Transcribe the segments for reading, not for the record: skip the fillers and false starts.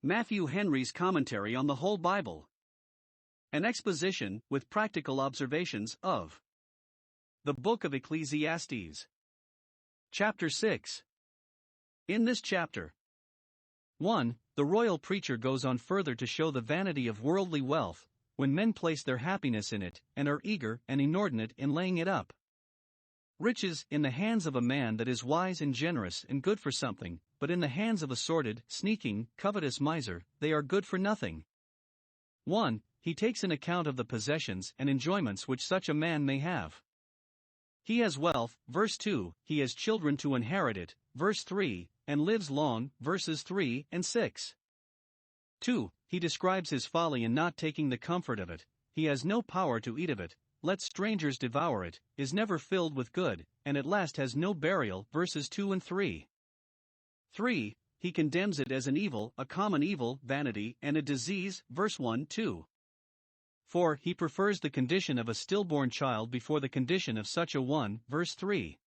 Matthew Henry's Commentary on the Whole Bible. An exposition, with practical observations, of the Book of Ecclesiastes. Chapter 6. In this chapter, 1. The royal preacher goes on further to show the vanity of worldly wealth, when men place their happiness in it, and are eager and inordinate in laying it up. Riches, in the hands of a man that is wise and generous and good for something, but in the hands of a sordid, sneaking, covetous miser, they are good for nothing. 1. He takes an account of the possessions and enjoyments which such a man may have. He has wealth, verse 2, he has children to inherit it, verse 3, and lives long, verses 3 and 6. 2. He describes his folly in not taking the comfort of it, he has no power to eat of it, lets strangers devour it, is never filled with good, and at last has no burial, verses 2 and 3. 3. He condemns it as an evil, a common evil, vanity, and a disease, verse 1, 2. 4. He prefers the condition of a stillborn child before the condition of such a one, verse 3.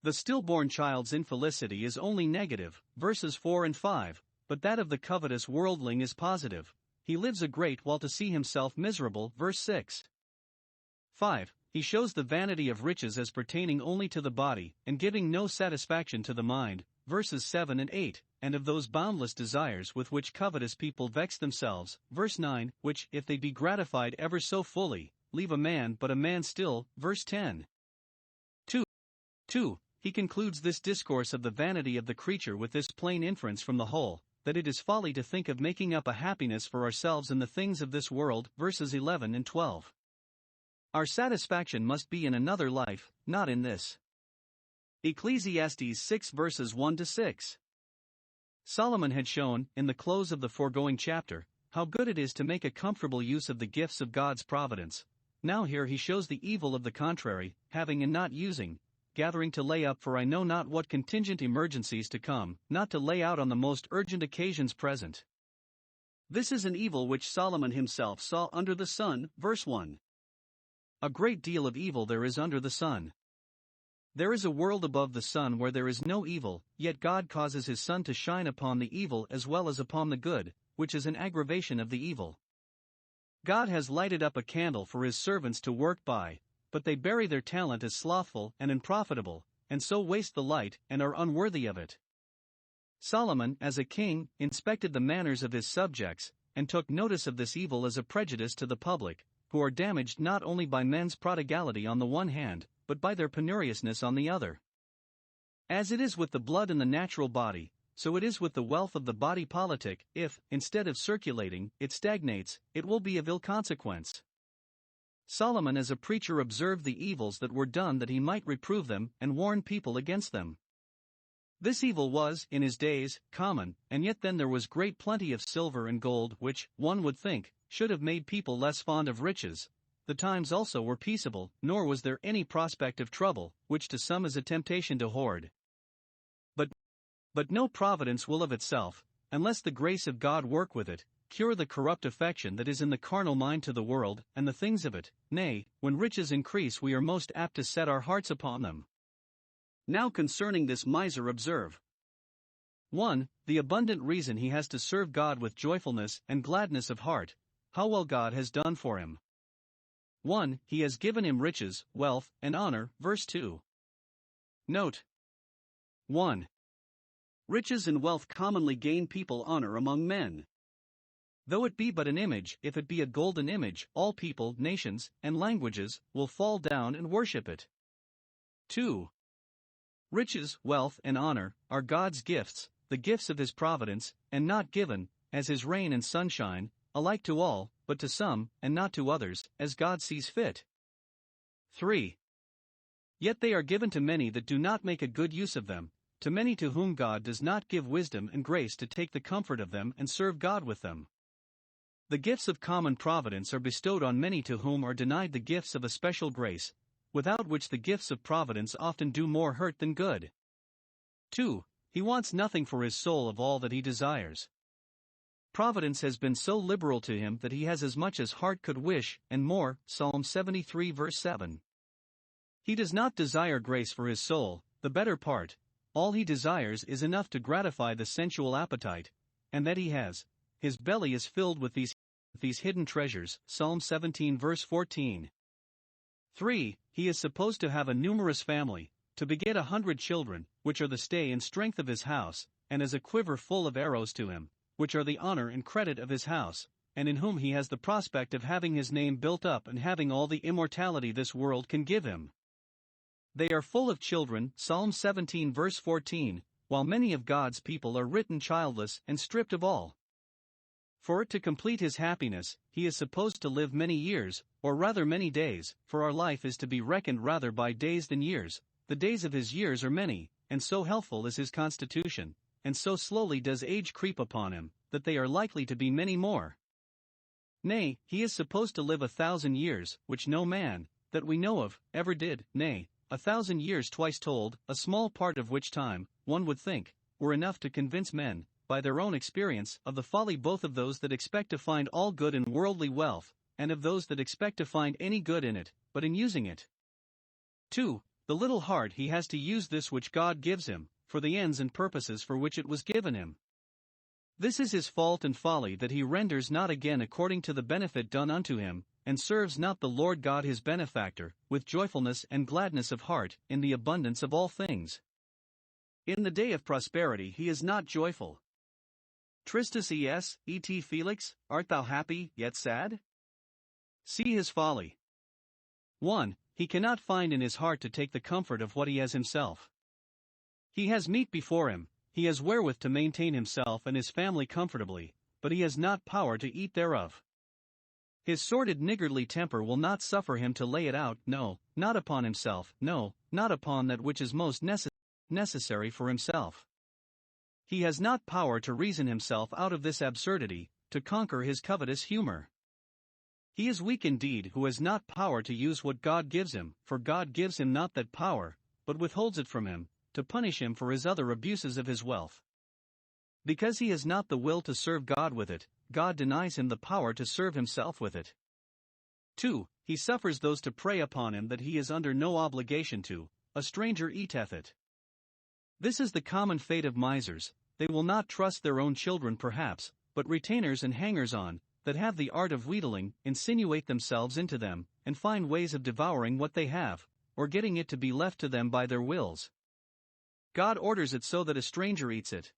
The stillborn child's infelicity is only negative, verses 4 and 5, but that of the covetous worldling is positive. He lives a great while to see himself miserable, verse 6. 5. He shows the vanity of riches as pertaining only to the body, and giving no satisfaction to the mind, verses 7 and 8, and of those boundless desires with which covetous people vex themselves, verse 9, which, if they be gratified ever so fully, leave a man but a man still, verse 10. 2. He concludes this discourse of the vanity of the creature with this plain inference from the whole, that it is folly to think of making up a happiness for ourselves in the things of this world, verses 11 and 12. Our satisfaction must be in another life, not in this. Ecclesiastes 6 verses 1 to 6. Solomon had shown, in the close of the foregoing chapter, how good it is to make a comfortable use of the gifts of God's providence. Now here he shows the evil of the contrary, having and not using, gathering to lay up for I know not what contingent emergencies to come, not to lay out on the most urgent occasions present. This is an evil which Solomon himself saw under the sun, verse 1. A great deal of evil there is under the sun. There is a world above the sun where there is no evil, yet God causes his sun to shine upon the evil as well as upon the good, which is an aggravation of the evil. God has lighted up a candle for his servants to work by, but they bury their talent as slothful and unprofitable, and so waste the light and are unworthy of it. Solomon, as a king, inspected the manners of his subjects, and took notice of this evil as a prejudice to the public, who are damaged not only by men's prodigality on the one hand, but by their penuriousness on the other. As it is with the blood in the natural body, so it is with the wealth of the body politic. If, instead of circulating, it stagnates, it will be of ill consequence. Solomon as a preacher observed the evils that were done that he might reprove them and warn people against them. This evil was, in his days, common, and yet then there was great plenty of silver and gold which, one would think, should have made people less fond of riches. The times also were peaceable, nor was there any prospect of trouble, which to some is a temptation to hoard. But no providence will of itself, unless the grace of God work with it, cure the corrupt affection that is in the carnal mind to the world, and the things of it. Nay, when riches increase we are most apt to set our hearts upon them. Now concerning this miser observe. 1. The abundant reason he has to serve God with joyfulness and gladness of heart, how well God has done for him. 1. He has given him riches, wealth, and honor, verse 2. Note 1. Riches and wealth commonly gain people honor among men. Though it be but an image, if it be a golden image, all people, nations, and languages will fall down and worship it. 2. Riches, wealth, and honor are God's gifts, the gifts of his providence, and not given, as his rain and sunshine, alike to all, but to some, and not to others, as God sees fit. 3. Yet they are given to many that do not make a good use of them, to many to whom God does not give wisdom and grace to take the comfort of them and serve God with them. The gifts of common providence are bestowed on many to whom are denied the gifts of a special grace, without which the gifts of providence often do more hurt than good. 2. He wants nothing for his soul of all that he desires. Providence has been so liberal to him that he has as much as heart could wish, and more, Psalm 73 verse 7. He does not desire grace for his soul, the better part, all he desires is enough to gratify the sensual appetite, and that he has. His belly is filled with these hidden treasures. Psalm 17 verse 14. 3. He is supposed to have a numerous family, to beget 100 children, which are the stay and strength of his house, and as a quiver full of arrows to him, which are the honor and credit of his house, and in whom he has the prospect of having his name built up and having all the immortality this world can give him. They are full of children. Psalm 17 verse 14, while many of God's people are written childless and stripped of all. For to complete his happiness, he is supposed to live many years, or rather many days, for our life is to be reckoned rather by days than years. The days of his years are many, and so healthful is his constitution, and so slowly does age creep upon him, that they are likely to be many more. Nay, he is supposed to live 1,000 years, which no man, that we know of, ever did. Nay, 1,000 years twice told, a small part of which time, one would think, were enough to convince men, by their own experience, of the folly both of those that expect to find all good in worldly wealth, and of those that expect to find any good in it, but in using it. 2. The little heart he has to use this which God gives him, for the ends and purposes for which it was given him. This is his fault and folly, that he renders not again according to the benefit done unto him, and serves not the Lord God his benefactor, with joyfulness and gladness of heart, in the abundance of all things. In the day of prosperity he is not joyful. Tristus et Felix, art thou happy, yet sad? See his folly. 1. He cannot find in his heart to take the comfort of what he has himself. He has meat before him, he has wherewith to maintain himself and his family comfortably, but he has not power to eat thereof. His sordid niggardly temper will not suffer him to lay it out, no, not upon himself, no, not upon that which is most necessary for himself. He has not power to reason himself out of this absurdity, to conquer his covetous humor. He is weak indeed who has not power to use what God gives him, for God gives him not that power, but withholds it from him, to punish him for his other abuses of his wealth. Because he has not the will to serve God with it, God denies him the power to serve himself with it. 2. He suffers those to prey upon him that he is under no obligation to, a stranger eateth it. This is the common fate of misers. They will not trust their own children perhaps, but retainers and hangers-on, that have the art of wheedling, insinuate themselves into them, and find ways of devouring what they have, or getting it to be left to them by their wills. God orders it so that a stranger eats it.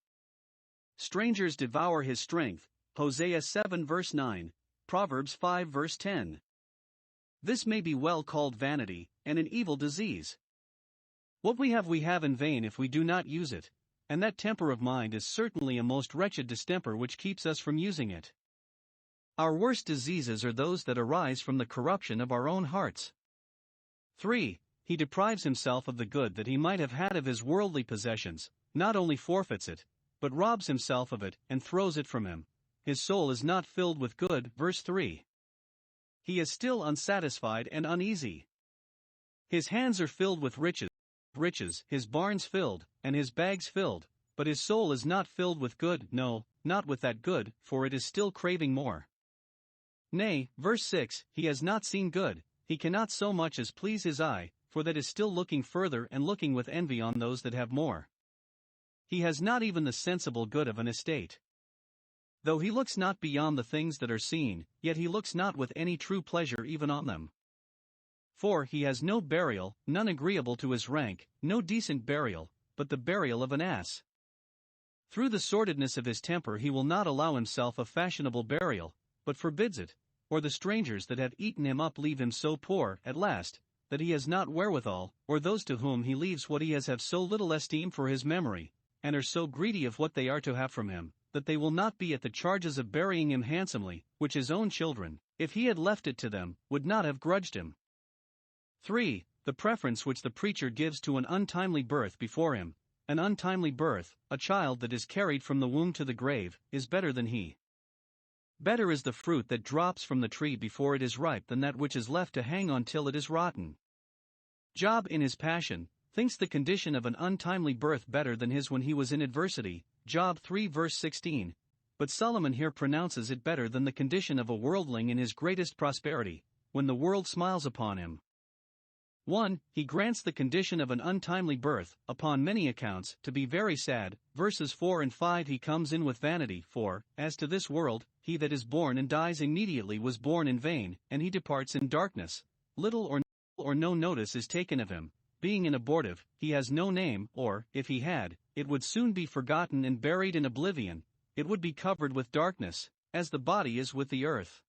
Strangers devour his strength, Hosea 7 verse 9, Proverbs 5 verse 10. This may be well called vanity, and an evil disease. What we have in vain if we do not use it, and that temper of mind is certainly a most wretched distemper which keeps us from using it. Our worst diseases are those that arise from the corruption of our own hearts. 3. He deprives himself of the good that he might have had of his worldly possessions, not only forfeits it, but robs himself of it and throws it from him. His soul is not filled with good. Verse 3. He is still unsatisfied and uneasy. His hands are filled with riches, his barns filled, and his bags filled, but his soul is not filled with good, no, not with that good, for it is still craving more. Nay, verse 6, he has not seen good, he cannot so much as please his eye, for that is still looking further and looking with envy on those that have more. He has not even the sensible good of an estate. Though he looks not beyond the things that are seen, yet he looks not with any true pleasure even on them. 4. He has no burial, none agreeable to his rank, no decent burial, but the burial of an ass. Through the sordidness of his temper he will not allow himself a fashionable burial, but forbids it, or the strangers that have eaten him up leave him so poor, at last, that he has not wherewithal, or those to whom he leaves what he has have so little esteem for his memory, and are so greedy of what they are to have from him, that they will not be at the charges of burying him handsomely, which his own children, if he had left it to them, would not have grudged him. 3. The preference which the preacher gives to an untimely birth before him, an untimely birth, a child that is carried from the womb to the grave, is better than he. Better is the fruit that drops from the tree before it is ripe than that which is left to hang on till it is rotten. Job in his passion, thinks the condition of an untimely birth better than his when he was in adversity, Job 3 verse 16, but Solomon here pronounces it better than the condition of a worldling in his greatest prosperity, when the world smiles upon him. 1. He grants the condition of an untimely birth, upon many accounts, to be very sad. Verses 4 and 5 He comes in with vanity, for, as to this world, he that is born and dies immediately was born in vain, and he departs in darkness. Little or no notice is taken of him. Being an abortive, he has no name, or, if he had, it would soon be forgotten and buried in oblivion. It would be covered with darkness, as the body is with the earth.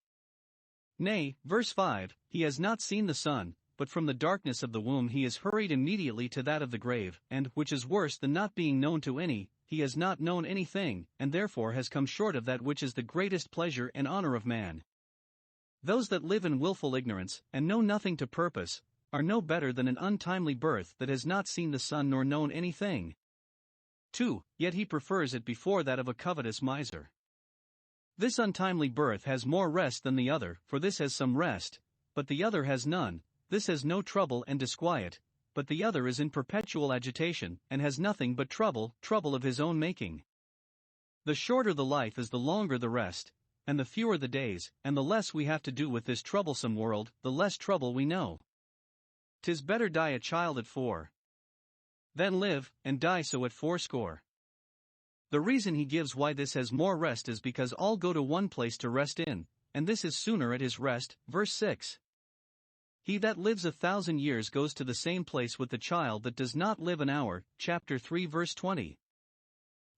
Nay, verse 5, he has not seen the sun, but from the darkness of the womb he is hurried immediately to that of the grave, and, which is worse than not being known to any, he has not known anything, and therefore has come short of that which is the greatest pleasure and honor of man. Those that live in willful ignorance, and know nothing to purpose, are no better than an untimely birth that has not seen the sun nor known anything. 2. Yet he prefers it before that of a covetous miser. This untimely birth has more rest than the other, for this has some rest, but the other has none. This has no trouble and disquiet, but the other is in perpetual agitation, and has nothing but trouble of his own making. The shorter the life is, the longer the rest, and the fewer the days, and the less we have to do with this troublesome world, the less trouble we know. 'Tis better die a child at 4 than live, and die so at 80. The reason he gives why this has more rest is because all go to one place to rest in, and this is sooner at his rest. Verse 6. He that lives 1,000 years goes to the same place with the child that does not live an hour. Chapter 3 verse 20.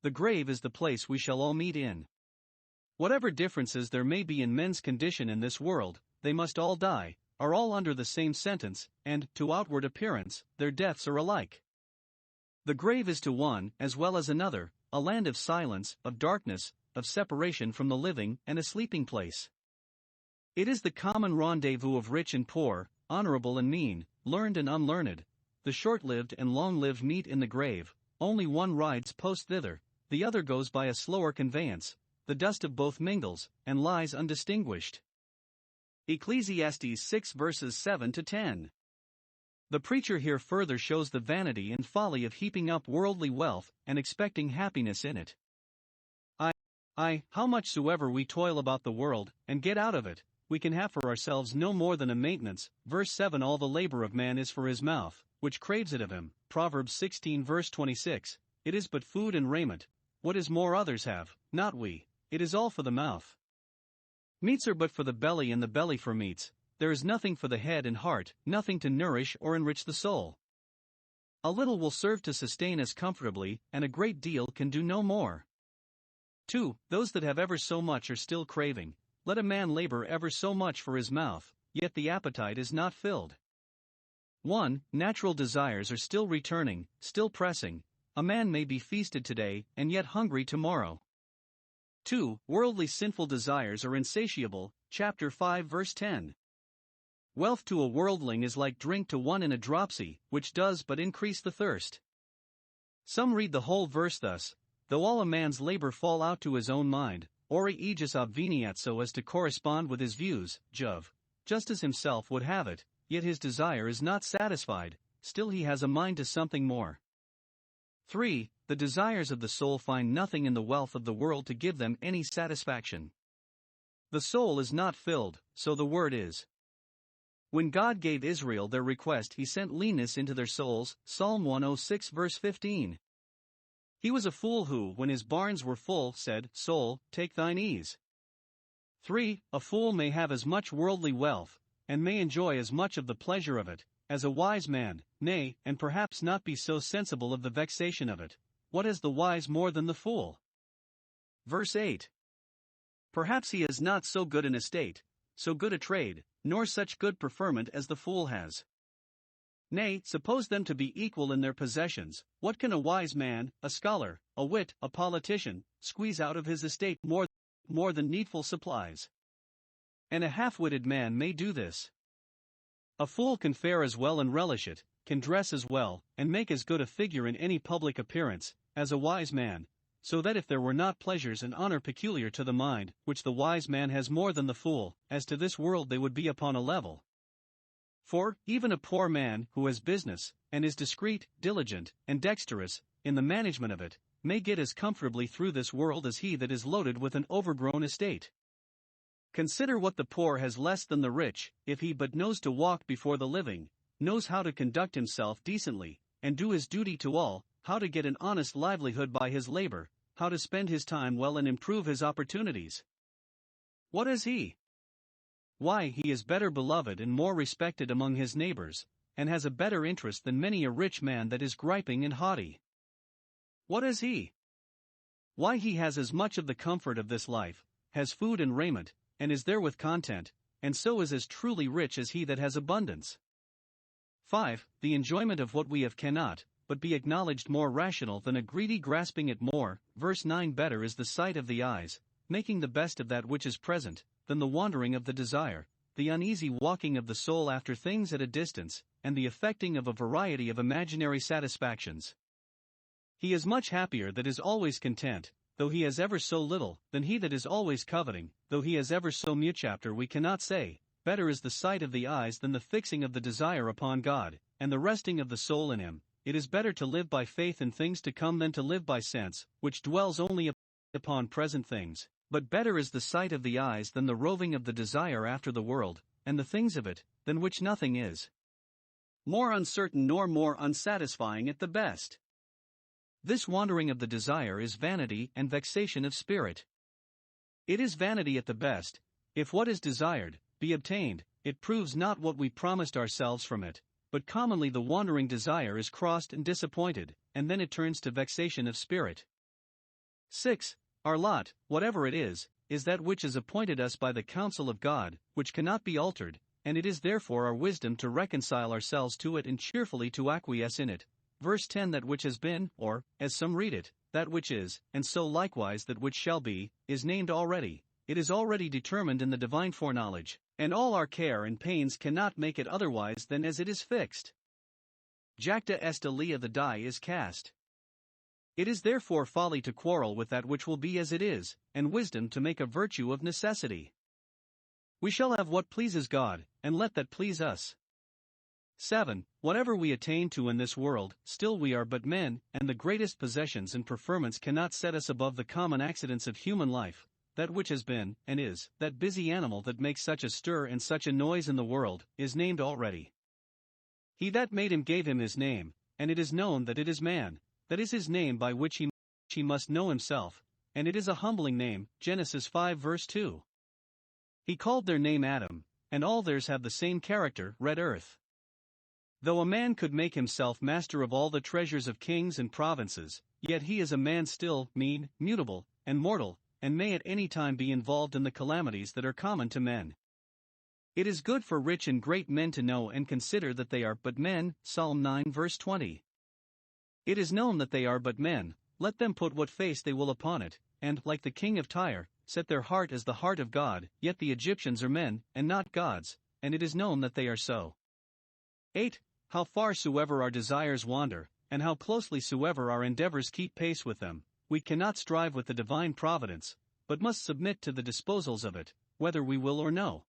The grave is the place we shall all meet in. Whatever differences there may be in men's condition in this world, they must all die, are all under the same sentence, and, to outward appearance, their deaths are alike. The grave is to one, as well as another, a land of silence, of darkness, of separation from the living, and a sleeping place. It is the common rendezvous of rich and poor, honorable and mean, learned and unlearned. The short-lived and long-lived meet in the grave. Only one rides post thither, the other goes by a slower conveyance. The dust of both mingles, and lies undistinguished. Ecclesiastes 6 verses 7 to 10. The preacher here further shows the vanity and folly of heaping up worldly wealth, and expecting happiness in it. How much soever we toil about the world, and get out of it, we can have for ourselves no more than a maintenance. Verse 7 All the labor of man is for his mouth, which craves it of him. Proverbs 16 verse 26. It is but food and raiment. What is more others have, not we. It is all for the mouth. Meats are but for the belly, and the belly for meats. There is nothing for the head and heart, nothing to nourish or enrich the soul. A little will serve to sustain us comfortably, and a great deal can do no more. 2. Those that have ever so much are still craving. Let a man labor ever so much for his mouth, yet the appetite is not filled. 1. Natural desires are still returning, still pressing. A man may be feasted today, and yet hungry tomorrow. 2. Worldly sinful desires are insatiable. Chapter 5 verse 10. Wealth to a worldling is like drink to one in a dropsy, which does but increase the thirst. Some read the whole verse thus: though all a man's labor fall out to his own mind, ore aegis obveniat, so as to correspond with his views, just as himself would have it, yet his desire is not satisfied, still he has a mind to something more. 3. The desires of the soul find nothing in the wealth of the world to give them any satisfaction. The soul is not filled, so the word is. When God gave Israel their request, he sent leanness into their souls. Psalm 106 verse 15. He was a fool who, when his barns were full, said, Soul, take thine ease. 3. A fool may have as much worldly wealth, and may enjoy as much of the pleasure of it, as a wise man, nay, and perhaps not be so sensible of the vexation of it. What has the wise more than the fool? Verse 8. Perhaps he has not so good an estate, so good a trade, nor such good preferment as the fool has. Nay, suppose them to be equal in their possessions, what can a wise man, a scholar, a wit, a politician, squeeze out of his estate more than needful supplies? And a half-witted man may do this. A fool can fare as well and relish it, can dress as well, and make as good a figure in any public appearance, as a wise man, so that if there were not pleasures and honor peculiar to the mind, which the wise man has more than the fool, as to this world they would be upon a level. For, even a poor man, who has business, and is discreet, diligent, and dexterous, in the management of it, may get as comfortably through this world as he that is loaded with an overgrown estate. Consider what the poor has less than the rich, if he but knows to walk before the living, knows how to conduct himself decently, and do his duty to all, how to get an honest livelihood by his labor, how to spend his time well and improve his opportunities. What is he? Why, he is better beloved and more respected among his neighbors, and has a better interest than many a rich man that is griping and haughty. What is he? Why, he has as much of the comfort of this life, has food and raiment, and is therewith content, and so is as truly rich as he that has abundance. 5. The enjoyment of what we have cannot, but be acknowledged more rational than a greedy grasping at more. Verse 9. Better is the sight of the eyes, making the best of that which is present, than the wandering of the desire, the uneasy walking of the soul after things at a distance, and the affecting of a variety of imaginary satisfactions. He is much happier that is always content, though he has ever so little, than he that is always coveting, though he has ever so much. Chapter. We cannot say, better is the sight of the eyes than the fixing of the desire upon God, and the resting of the soul in him. It is better to live by faith in things to come than to live by sense, which dwells only upon present things. But better is the sight of the eyes than the roving of the desire after the world, and the things of it, than which nothing is more uncertain nor more unsatisfying at the best. This wandering of the desire is vanity and vexation of spirit. It is vanity at the best, if what is desired be obtained, it proves not what we promised ourselves from it, but commonly the wandering desire is crossed and disappointed, and then it turns to vexation of spirit. 6. Our lot, whatever it is that which is appointed us by the counsel of God, which cannot be altered, and it is therefore our wisdom to reconcile ourselves to it and cheerfully to acquiesce in it. Verse 10. That which has been, or, as some read it, that which is, and so likewise that which shall be, is named already. It is already determined in the divine foreknowledge, and all our care and pains cannot make it otherwise than as it is fixed. Jacta est alia, the die is cast. It is therefore folly to quarrel with that which will be as it is, and wisdom to make a virtue of necessity. We shall have what pleases God, and let that please us. 7. Whatever we attain to in this world, still we are but men, and the greatest possessions and preferments cannot set us above the common accidents of human life. That which has been, and is, that busy animal that makes such a stir and such a noise in the world, is named already. He that made him gave him his name, and it is known that it is man, that is his name by which he must know himself, and it is a humbling name. Genesis 5 verse 2. He called their name Adam, and all theirs have the same character, red earth. Though a man could make himself master of all the treasures of kings and provinces, yet he is a man still, mean, mutable, and mortal, and may at any time be involved in the calamities that are common to men. It is good for rich and great men to know and consider that they are but men. Psalm 9 verse 20. It is known that they are but men, let them put what face they will upon it, and, like the king of Tyre, set their heart as the heart of God. Yet the Egyptians are men, and not gods, and it is known that they are so. 8. How far soever our desires wander, and how closely soever our endeavors keep pace with them, we cannot strive with the divine providence, but must submit to the disposals of it, whether we will or no.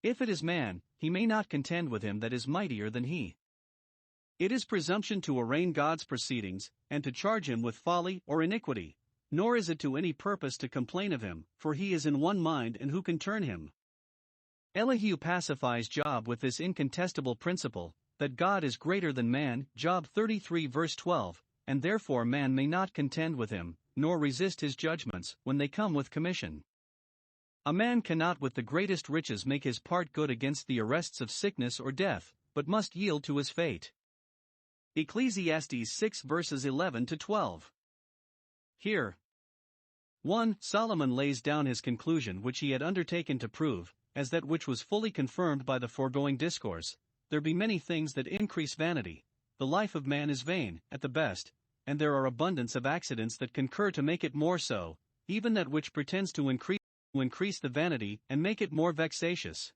If it is man, he may not contend with him that is mightier than he. It is presumption to arraign God's proceedings, and to charge him with folly or iniquity, nor is it to any purpose to complain of him, for he is in one mind, and who can turn him? Elihu pacifies Job with this incontestable principle, that God is greater than man. Job 33 verse 12, and therefore man may not contend with him, nor resist his judgments, when they come with commission. A man cannot with the greatest riches make his part good against the arrests of sickness or death, but must yield to his fate. Ecclesiastes 6 verses 11 to 12. Here, 1. Solomon lays down his conclusion which he had undertaken to prove, as that which was fully confirmed by the foregoing discourse. There be many things that increase vanity. The life of man is vain, at the best, and there are abundance of accidents that concur to make it more so, even that which pretends to increase the vanity and make it more vexatious.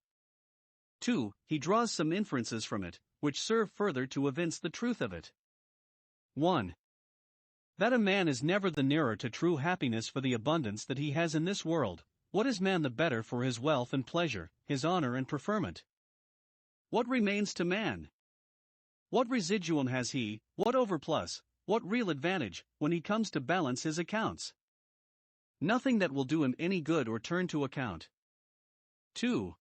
2. He draws some inferences from it, which serve further to evince the truth of it. 1. That a man is never the nearer to true happiness for the abundance that he has in this world. What is man the better for his wealth and pleasure, his honor and preferment? What remains to man? What residuum has he, what overplus, what real advantage, when he comes to balance his accounts? Nothing that will do him any good or turn to account. 2.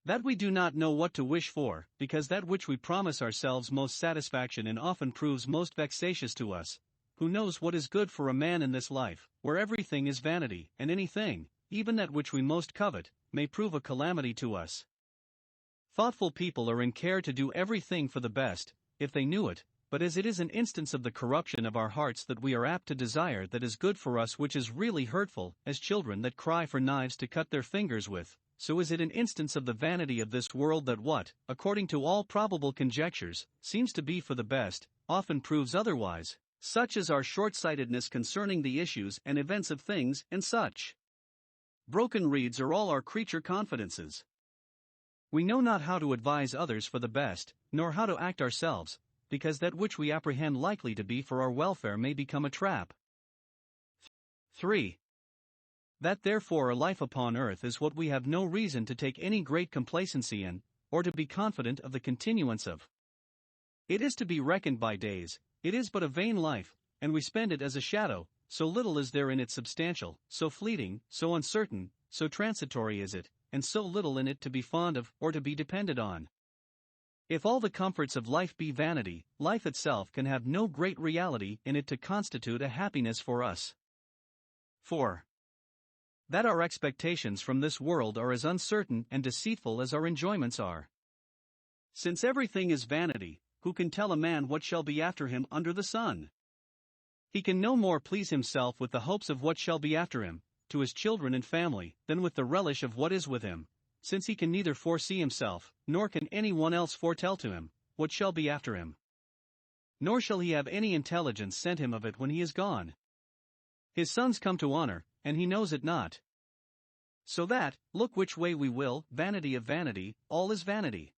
That we do not know what to wish for, because that which we promise ourselves most satisfaction in often proves most vexatious to us. Who knows what is good for a man in this life, where everything is vanity, and anything, even that which we most covet, may prove a calamity to us. Thoughtful people are in care to do everything for the best, if they knew it, but as it is an instance of the corruption of our hearts that we are apt to desire that is good for us which is really hurtful, as children that cry for knives to cut their fingers with, so is it an instance of the vanity of this world that what, according to all probable conjectures, seems to be for the best, often proves otherwise, such is our short-sightedness concerning the issues and events of things, and such broken reeds are all our creature confidences. We know not how to advise others for the best, nor how to act ourselves, because that which we apprehend likely to be for our welfare may become a trap. 3. That therefore a life upon earth is what we have no reason to take any great complacency in, or to be confident of the continuance of. It is to be reckoned by days, it is but a vain life, and we spend it as a shadow, so little is there in it substantial, so fleeting, so uncertain, so transitory is it, and so little in it to be fond of, or to be depended on. If all the comforts of life be vanity, life itself can have no great reality in it to constitute a happiness for us. 4. That our expectations from this world are as uncertain and deceitful as our enjoyments are. Since everything is vanity, who can tell a man what shall be after him under the sun? He can no more please himself with the hopes of what shall be after him, to his children and family, than with the relish of what is with him, since he can neither foresee himself, nor can any one else foretell to him, what shall be after him. Nor shall he have any intelligence sent him of it when he is gone. His sons come to honor, and he knows it not. So that, look which way we will, vanity of vanity, all is vanity.